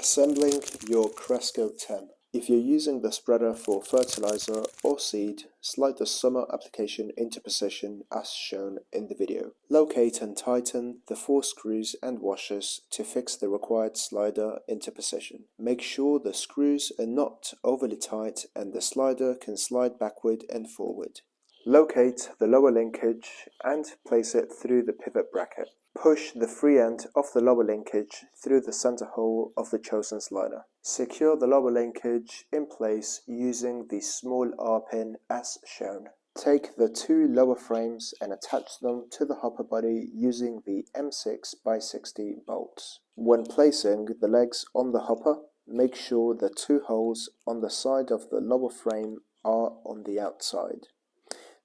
Assembling your Cresco 10. If you're using the spreader for fertilizer or seed, slide the summer application into position as shown in the video. Locate and tighten the 4 screws and washers to fix the required slider into position. Make sure the screws are not overly tight and the slider can slide backward and forward. Locate the lower linkage and place it through the pivot bracket. Push the free end of the lower linkage through the center hole of the chosen slider. Secure the lower linkage in place using the small R-pin as shown. Take the 2 lower frames and attach them to the hopper body using the M6x60 bolts. When placing the legs on the hopper, make sure the 2 holes on the side of the lower frame are on the outside.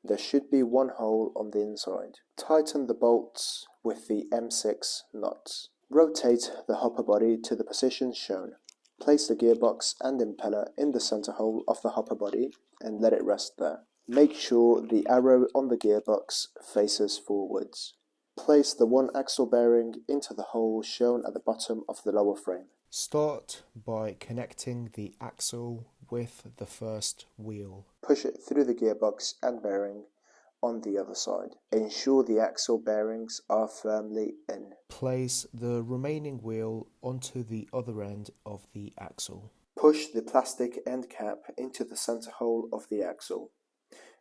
There should be 1 hole on the inside. Tighten the bolts with the M6 nuts. Rotate the hopper body to the position shown. Place the gearbox and impeller in the center hole of the hopper body and let it rest there. Make sure the arrow on the gearbox faces forwards. Place the 1 axle bearing into the hole shown at the bottom of the lower frame. Start by connecting the axle with the first wheel. Push it through the gearbox and bearing on the other side. Ensure the axle bearings are firmly in. Place the remaining wheel onto the other end of the axle. Push the plastic end cap into the center hole of the axle.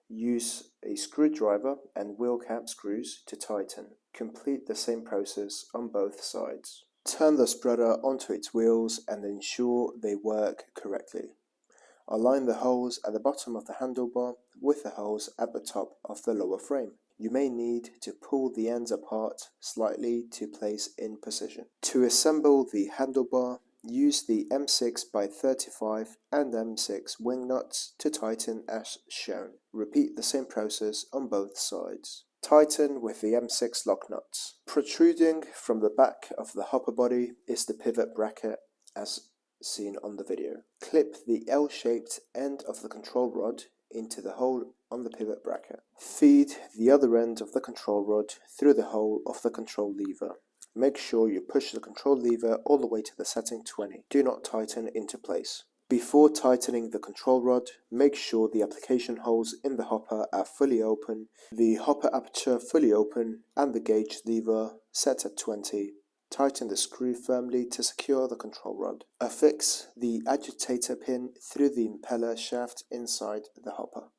Use a screwdriver and wheel cap screws to tighten. Complete the same process on both sides. Turn the spreader onto its wheels and ensure they work correctly. Align the holes at the bottom of the handlebar with the holes at the top of the lower frame. You may need to pull the ends apart slightly to place in position. To assemble the handlebar, use the M6x35 and M6 wing nuts to tighten as shown. Repeat the same process on both sides. Tighten with the M6 lock nuts. Protruding from the back of the hopper body is the pivot bracket as seen on the video. Clip the L-shaped end of the control rod into the hole on the pivot bracket. Feed the other end of the control rod through the hole of the control lever. Make sure you push the control lever all the way to the setting 20. Do not tighten into place. Before tightening the control rod, make sure the application holes in the hopper are fully open, the hopper aperture fully open, and the gauge lever set at 20. Tighten the screw firmly to secure the control rod. Affix the agitator pin through the impeller shaft inside the hopper.